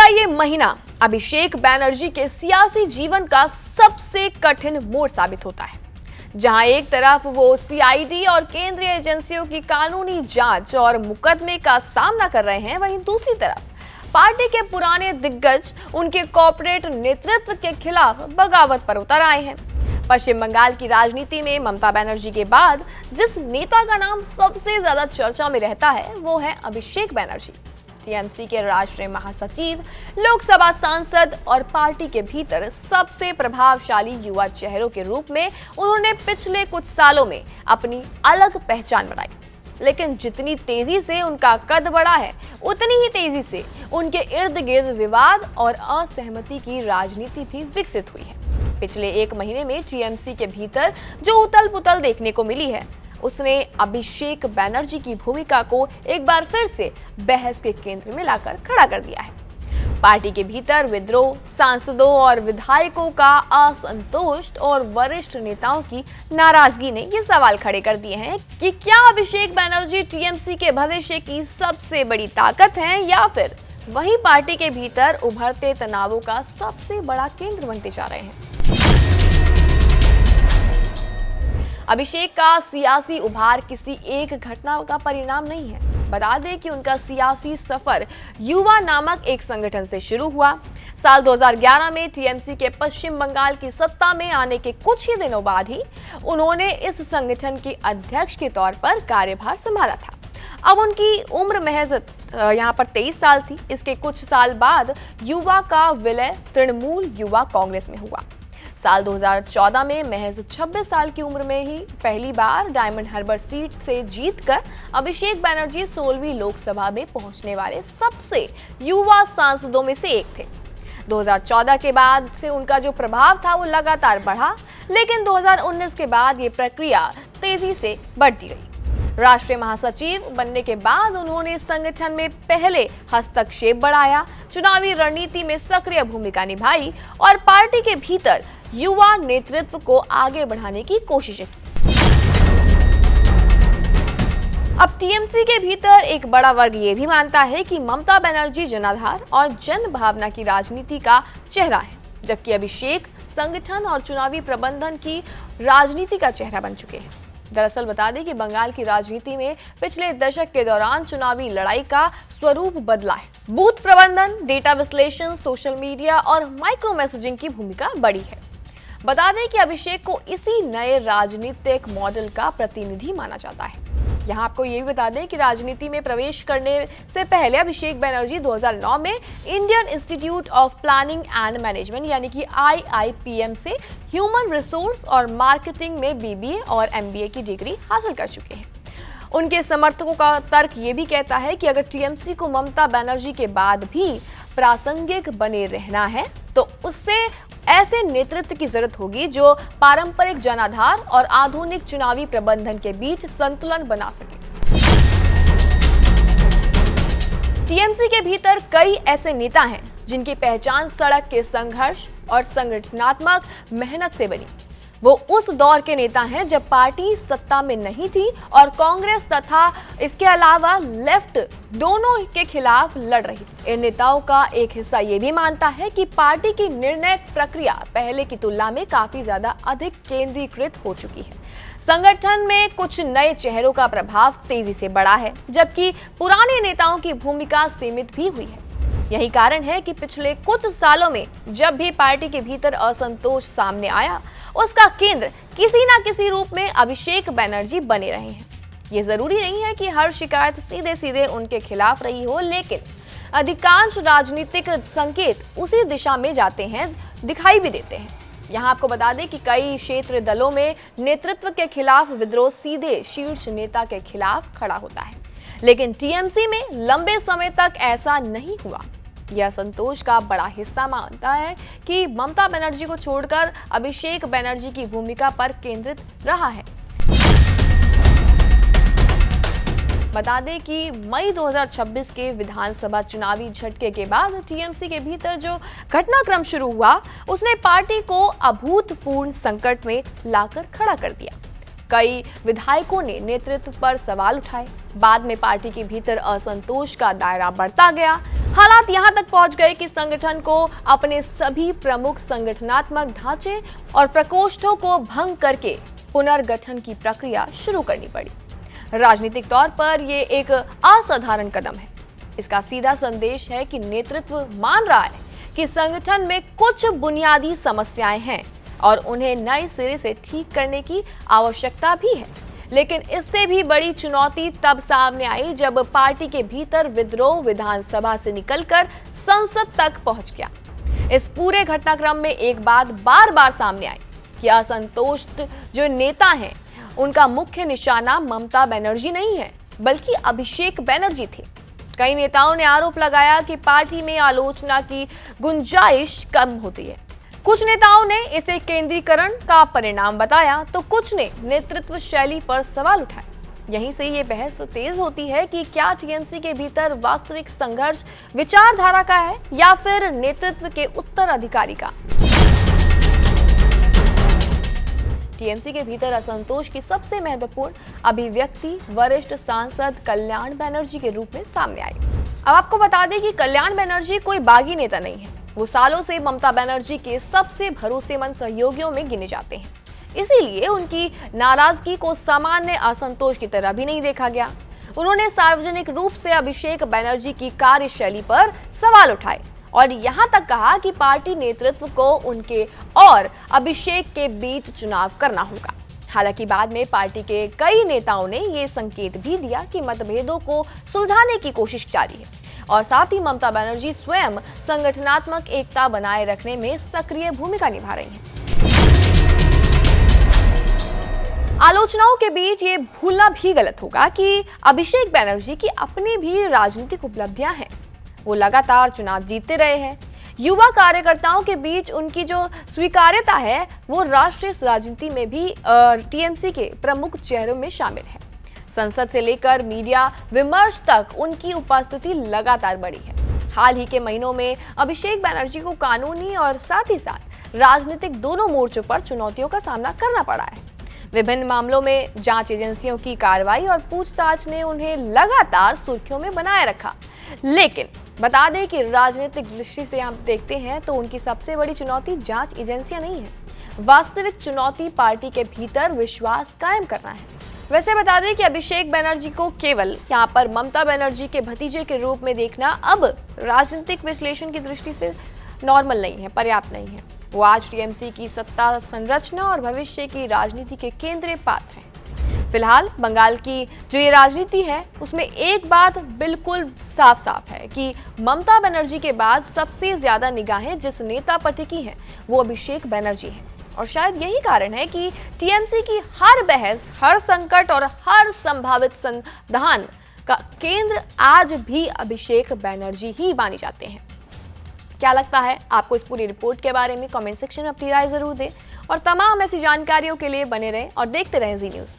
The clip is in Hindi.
ये महीना अभिषेक बैनर्जी के सियासी जीवन का सबसे कठिन मोड़ साबित होता है, जहां एक तरफ वो सीआईडी और केंद्रीय एजेंसियों की कानूनी जांच और मुकदमे का सामना कर रहे हैं, वहीं दूसरी तरफ पार्टी के पुराने दिग्गज उनके कॉर्पोरेट नेतृत्व के खिलाफ बगावत पर उतर आए हैं। पश्चिम बंगाल की राजनीति में ममता बनर्जी के बाद जिस नेता का नाम सबसे ज्यादा चर्चा में रहता है वो है अभिषेक बैनर्जी। टीएमसी के राष्ट्रीय महासचिव, लोकसभा सांसद और पार्टी के भीतर सबसे प्रभावशाली युवा चेहरों के रूप में उन्होंने पिछले कुछ सालों में अपनी अलग पहचान बनाई। लेकिन जितनी तेजी से उनका कद बढ़ा है, उतनी ही तेजी से उनके इर्द गिर्द विवाद और असहमति की राजनीति भी विकसित हुई है। पिछले एक महीने में टीएमसी के भीतर जो उथल पुथल देखने को मिली है, उसने अभिषेक बैनर्जी की भूमिका को एक बार फिर से बहस के केंद्र में लाकर खड़ा कर दिया है। पार्टी के भीतर विद्रोह, सांसदों और विधायकों का असंतोष और वरिष्ठ नेताओं की नाराजगी ने ये सवाल खड़े कर दिए हैं कि क्या अभिषेक बैनर्जी टीएमसी के भविष्य की सबसे बड़ी ताकत हैं या फिर वही पार्टी के भीतर उभरते तनावों का सबसे बड़ा केंद्र बनते जा रहे हैं। अभिषेक का सियासी उभार किसी एक घटना का परिणाम नहीं है। बता दें कि उनका सियासी सफर युवा नामक एक संगठन से शुरू हुआ। साल 2011 में टीएमसी के पश्चिम बंगाल की सत्ता में आने के कुछ ही दिनों बाद ही उन्होंने इस संगठन के अध्यक्ष के तौर पर कार्यभार संभाला था। अब उनकी उम्र महज यहाँ पर 23 साल थी। इसके कुछ साल बाद युवा का विलय तृणमूल युवा कांग्रेस में हुआ। साल 2014 में महज 26 साल की उम्र में ही पहली बार डायमंड हार्बर सीट से जीतकर अभिषेक बैनर्जी 16वीं लोकसभा में पहुंचने वाले सबसे युवा सांसदों में से एक थे। 2014 के बाद से उनका जो प्रभाव था वो लगातार बढ़ा, लेकिन 2019 के बाद ये प्रक्रिया तेजी से बढ़ती गई। राष्ट्रीय महासचिव बनने के बाद उन्होंने संगठन में पहले हस्तक्षेप बढ़ाया, चुनावी रणनीति में सक्रिय भूमिका निभाई और पार्टी के भीतर युवा नेतृत्व को आगे बढ़ाने की कोशिश की। अब टीएमसी के भीतर एक बड़ा वर्ग ये भी मानता है कि ममता बनर्जी जनाधार और जन भावना की राजनीति का चेहरा है, जबकि अभिषेक संगठन और चुनावी प्रबंधन की राजनीति का चेहरा बन चुके हैं। दरअसल बता दें कि बंगाल की राजनीति में पिछले दशक के दौरान चुनावी लड़ाई का स्वरूप बदला है। बूथ प्रबंधन, डेटा विश्लेषण, सोशल मीडिया और माइक्रो मैसेजिंग की भूमिका बड़ी है। बता दें कि अभिषेक को इसी नए राजनीतिक मॉडल का प्रतिनिधि माना जाता है। यहाँ आपको ये भी बता दें कि राजनीति में प्रवेश करने से पहले अभिषेक बैनर्जी 2009 में Indian institute of planning and management यानी कि IIPM से ह्यूमन रिसोर्स और मार्केटिंग में BBA और MBA की डिग्री हासिल कर चुके हैं। उनके समर्थकों का तर्क ये भी कहता है कि अगर टीएमसी को ममता बनर्जी के बाद भी प्रासंगिक बने रहना है तो उससे ऐसे नेतृत्व की जरूरत होगी जो पारंपरिक जनाधार और आधुनिक चुनावी प्रबंधन के बीच संतुलन बना सके। टीएमसी के भीतर कई ऐसे नेता हैं जिनकी पहचान सड़क के संघर्ष और संगठनात्मक मेहनत से बनी। वो उस दौर के नेता हैं जब पार्टी सत्ता में नहीं थी और कांग्रेस तथा इसके अलावा लेफ्ट दोनों के खिलाफ लड़ रही थी। इन नेताओं का एक हिस्सा ये भी मानता है कि पार्टी की निर्णय प्रक्रिया पहले की तुलना में काफी ज्यादा अधिक केंद्रीकृत हो चुकी है। संगठन में कुछ नए चेहरों का प्रभाव तेजी से बढ़ा है, जबकि पुराने नेताओं की भूमिका सीमित भी हुई है। यही कारण है कि पिछले कुछ सालों में जब भी पार्टी के भीतर असंतोष सामने आया, उसका केंद्र किसी न किसी रूप में अभिषेक बैनर्जी बने रहे हैं। ये जरूरी नहीं है कि हर शिकायत सीधे सीधे उनके खिलाफ रही हो, लेकिन अधिकांश राजनीतिक संकेत उसी दिशा में जाते हैं, दिखाई भी देते हैं। यहाँ आपको बता दें कि कई क्षेत्र दलों में नेतृत्व के खिलाफ विद्रोह सीधे शीर्ष नेता के खिलाफ खड़ा होता है, लेकिन टीएमसी में लंबे समय तक ऐसा नहीं हुआ। यह असंतोष का बड़ा हिस्सा मानता है कि ममता बनर्जी को छोड़कर अभिषेक बैनर्जी की भूमिका पर केंद्रित रहा है। बता दें कि मई 2026 के विधानसभा चुनावी झटके के बाद टीएमसी के भीतर जो घटनाक्रम शुरू हुआ, उसने पार्टी को अभूतपूर्व संकट में लाकर खड़ा कर दिया। कई विधायकों ने नेतृत्व पर सवाल उठाए। बाद में पार्टी के भीतर असंतोष का दायरा बढ़ता गया। हालात यहां तक पहुंच गए कि संगठन को अपने सभी प्रमुख संगठनात्मक ढांचे और प्रकोष्ठों को भंग करके पुनर्गठन की प्रक्रिया शुरू करनी पड़ी। राजनीतिक तौर पर यह एक असाधारण कदम है। इसका सीधा संदेश है कि नेतृत्व मान रहा है कि संगठन में कुछ बुनियादी समस्याएं हैं और उन्हें नए सिरे से ठीक करने की आवश्यकता भी है। लेकिन इससे भी बड़ी चुनौती तब सामने आई जब पार्टी के भीतर विद्रोह विधानसभा से निकलकर संसद तक पहुंच गया। इस पूरे घटनाक्रम में एक बात बार बार सामने आई कि असंतुष्ट जो नेता हैं, उनका मुख्य निशाना ममता बनर्जी नहीं है, बल्कि अभिषेक बनर्जी थे। कई नेताओं ने आरोप लगाया कि पार्टी में आलोचना की गुंजाइश कम होती है। कुछ नेताओं ने इसे केंद्रीकरण का परिणाम बताया, तो कुछ ने नेतृत्व शैली पर सवाल उठाए। यहीं से ये बहस तेज होती है कि क्या टीएमसी के भीतर वास्तविक संघर्ष विचारधारा का है या फिर नेतृत्व के उत्तराधिकारी का। टीएमसी के भीतर असंतोष की सबसे महत्वपूर्ण अभिव्यक्ति वरिष्ठ सांसद कल्याण बनर्जी के रूप में सामने आई। अब आपको बता दें कि कल्याण बनर्जी कोई बागी नेता नहीं है। वो सालों से ममता बनर्जी के सबसे भरोसेमंद सहयोगियों में गिने जाते हैं। इसीलिए उनकी नाराजगी को सामान्य असंतोष की तरह भी नहीं देखा गया। उन्होंने सार्वजनिक रूप से अभिषेक बनर्जी की कार्यशैली पर सवाल उठाए और यहां तक कहा कि पार्टी नेतृत्व को उनके और अभिषेक के बीच चुनाव करना होगा। हालांकि बाद में पार्टी के कई नेताओं ने ये संकेत भी दिया कि मतभेदों को सुलझाने की कोशिश जारी है और साथ ही ममता बनर्जी स्वयं संगठनात्मक एकता बनाए रखने में सक्रिय भूमिका निभा रही हैं। आलोचनाओं के बीच ये भूलना भी गलत होगा कि अभिषेक बनर्जी की अपनी भी राजनीतिक उपलब्धियां हैं। वो लगातार चुनाव जीतते रहे हैं। युवा कार्यकर्ताओं के बीच उनकी जो स्वीकार्यता है, वो राष्ट्रीय राजनीति में भी टीएमसी के प्रमुख चेहरों में शामिल है। संसद से लेकर मीडिया विमर्श तक उनकी उपस्थिति लगातार बढ़ी है। हाल ही के महीनों में अभिषेक बनर्जी को कानूनी और साथ ही साथ राजनीतिक दोनों मोर्चों पर चुनौतियों का सामना करना पड़ा है। विभिन्न मामलों में जांच एजेंसियों की कार्रवाई और पूछताछ ने उन्हें लगातार सुर्खियों में बनाए रखा। लेकिन बता दें कि राजनीतिक दृष्टि से हम देखते हैं तो उनकी सबसे बड़ी चुनौती जांच एजेंसियां नहीं है। वास्तविक चुनौती पार्टी के भीतर विश्वास कायम करना है। वैसे बता दें कि अभिषेक बनर्जी को केवल यहाँ पर ममता बनर्जी के भतीजे के रूप में देखना अब राजनीतिक विश्लेषण की दृष्टि से नॉर्मल नहीं है, पर्याप्त नहीं है। वो आज टीएमसी की सत्ता संरचना और भविष्य की राजनीति के केंद्रीय पात्र हैं। फिलहाल बंगाल की जो ये राजनीति है, उसमें एक बात बिल्कुल साफ साफ है कि ममता बनर्जी के बाद सबसे ज्यादा निगाहें जिस नेता पर टिकी हैं, वो अभिषेक बनर्जी हैं। और शायद यही कारण है कि टीएमसी की हर बहस, हर संकट और हर संभावित समाधान का केंद्र आज भी अभिषेक बनर्जी ही माने जाते हैं। क्या लगता है आपको इस पूरी रिपोर्ट के बारे में? कमेंट सेक्शन में अपनी राय जरूर दें और तमाम ऐसी जानकारियों के लिए बने रहें और देखते रहें जी न्यूज़।